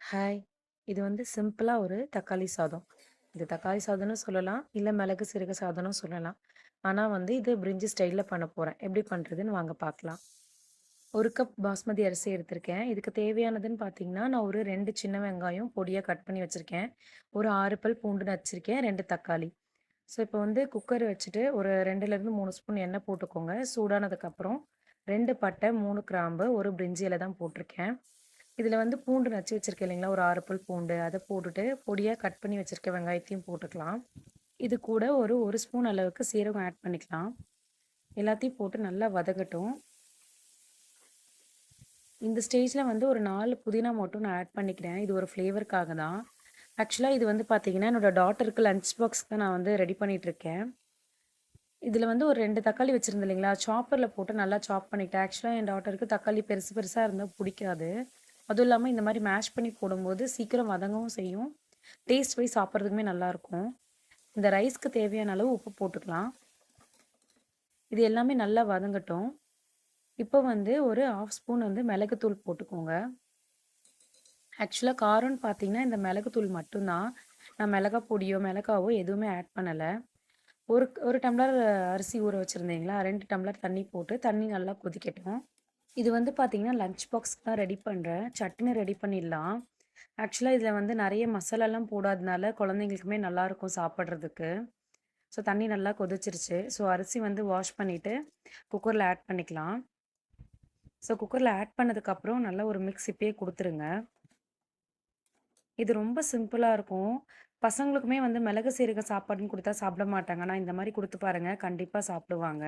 Hi! இது வந்து சிம்பிளா ஒரு தக்காளி சாதம். இது தக்காளி சாதம்னு சொல்லலாம். இல்ல மிளகு சீரக சாதம்னு சொல்லலாம். ஆனா வந்து இது பிரிஞ்சி ஸ்டைல்ல பண்ண போறேன். எப்படி பண்றதுன்னு வாங்க பார்க்கலாம். 1 கப் பாஸ்மதி அரிசி எடுத்திருக்கேன். இதுக்கு தேவையானதுன்னு பார்த்தீங்கன்னா, நான் ஒரு 2 சின்ன வெங்காயம் பொடியா கட் பண்ணி வச்சிருக்கேன். ஒரு 6 பல் பூண்டு நச்சிருக்கேன். 2 தக்காளி. ஸோ இப்போ வந்து குக்கர் வச்சுட்டு ஒரு 2லேருந்து 3 ஸ்பூன் எண்ணெய் போட்டுக்கோங்க. சூடானதுக்கப்புறம் 2 பட்டை, 3 கிராம்பு, 1 பிரிஞ்சி இல தான் போட்டிருக்கேன். இதில வந்து பூண்டு நச்சு வச்சிருக்கேன் இல்லைங்களா? ஒரு 6 பல் பூண்டு. அத போட்டுட்டு பொடியா கட் பண்ணி வச்சிருக்க வெங்காயத்தையும் போட்டுக்கலாம். இது கூட ஒரு 1 ஸ்பூன் அளவுக்கு சீரகம் ஆட் பண்ணிக்கலாம். எல்லாத்தையும் போட்டு நல்லா வதங்கட்டும். இந்த ஸ்டேஜ்ல வந்து ஒரு 4 புதினா மட்டும் நான் ஆட் பண்ணிக்கிறேன். இது ஒரு ஃப்ளேவருக்காக தான். ஆக்சுவலா இது வந்து பார்த்தீங்கன்னா, என்னோட டாட்டருக்கு லஞ்ச் பாக்ஸ்க்கு தான் நான் வந்து ரெடி பண்ணிட்டுருக்கேன். இதில வந்து ஒரு 2 தக்காளி வச்சிருந்தேன் இல்லைங்களா? சாப்பர்ல போட்டு நல்லா சாப் பண்ணிட்டேன். ஆக்சுவலா என் டாட்டருக்கு தக்காளி பெருசு பெருசா இருந்தா புடிக்காது. அதுவும் இல்லாம இந்த மாரி மேஷ் பண்ணி போடும்போது சீக்கிரம் வதங்கவும் செய்யும். டேஸ்ட் வைஸ் சாப்பிட்றதுக்குமே நல்லாருக்கும். இந்த ரைஸ்க்கு தேவையான அளவு உப்பு போட்டுக்கலாம். இது எல்லாமே நல்லா வதங்கட்டும். இப்போ வந்து ஒரு 1/2 ஸ்பூன் வந்து மிளகுத்தூள் போட்டுக்கோங்க. ஆக்சுவலா காரம்ன்னு பார்த்தீங்கன்னா, இந்த மிளகுத்தூள் மட்டும் தான். நான் மிளகா பொடியோ, மிளகாவோ எதுவுமே ஆட் பண்ணல. ஒரு டம்ளர் அரிசி ஊற வச்சிருந்தீங்களா? 2 டம்ளர் தண்ணி போட்டு, தண்ணி நல்லா கொதிக்கட்டும். இது வந்து பார்த்தீங்கன்னா, லஞ்ச் பாக்ஸ்க்கு தான் ரெடி பண்றேன். சட்னி ரெடி பண்ணிடலாம். ஆக்சுவலா இதில வந்து நெறைய மசாலாலாம் போடாதனால, குழந்தைங்களுக்குமே நல்லாருக்கும் சாப்பிடுறதுக்கு. ஸோ தண்ணி நல்லா கொதிச்சிருச்சு. ஸோ அரிசி வந்து வாஷ் பண்ணிட்டு, குக்கர்ல ஆட் பண்ணிக்கலாம். ஸோ குக்கர்ல ஆட் பண்ணதுக்கப்புறம் நல்லா ஒரு மிக்ஸ் இப்பயே குடுத்துருங்க. இது ரொம்ப சிம்பிளா இருக்கும். பசங்களுக்குமே வந்து மிளகு சீரக சாப்பாடுன்னு குடுத்தா சாப்பிட மாட்டாங்க. ஆனா இந்த மாரி குடுத்து பாருங்க, கண்டிப்பா சாப்பிடுவாங்க.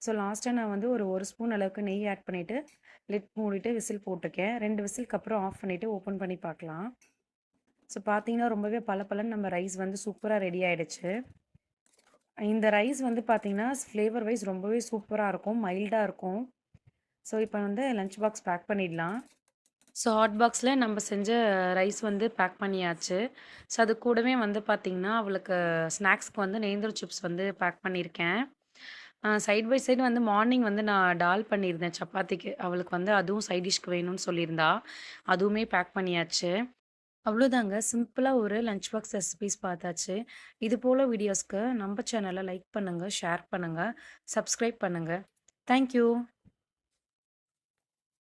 ஸோ லாஸ்ட்டா நான் வந்து ஒரு 1 ஸ்பூன் அளவுக்கு நெய் ஆட் பண்ணிட்டு, லிட் மூடிட்டு விசில் போட்டுருக்கேன். 2 விசிலுக்கு அப்புறம் ஆஃப் பண்ணிட்டு ஓப்பன் பண்ணி பார்க்கலாம். ஸோ பார்த்தீங்கன்னா, ரொம்பவே பளபளன்னு நம்ம ரைஸ் வந்து சூப்பரா ரெடி ஆயிடுச்சு. இந்த ரைஸ் வந்து பார்த்தீங்கன்னா, ஃப்ளேவர் வைஸ் ரொம்பவே சூப்பரா இருக்கும். மைல்டா இருக்கும். ஸோ இப்போ வந்து லஞ்ச் பாக்ஸ் பேக் பண்ணிடலாம். ஸோ ஹாட் பாக்ஸில நம்ம செஞ்ச ரைஸ் வந்து பேக் பண்ணியாச்சு. ஸோ அது கூடவே வந்து பார்த்தீங்கன்னா, அவளுக்கு ஸ்நாக்ஸ்க்கு வந்து நேந்திரம் சிப்ஸ் வந்து பேக் பண்ணியிருக்கேன். சைட் பை சைடு வந்து மார்னிங் வந்து நான் டால் பண்ணியிருந்தேன் சப்பாத்திக்கு. அவளுக்கு வந்து அதுவும் சைட் டிஷ்க்கு வேணும்னு சொல்லியிருந்தா. அதுவுமே பேக் பண்ணியாச்சு. அவ்வளோதாங்க. சிம்பிளா ஒரு லஞ்ச் பாக்ஸ் ரெசிபீஸ் பார்த்தாச்சு. இது போல வீடியோஸ்க்கு நம்ம சேனல லைக் பண்ணுங்க, ஷேர் பண்ணுங்க, சப்ஸ்கிரைப் பண்ணுங்க. Thank you.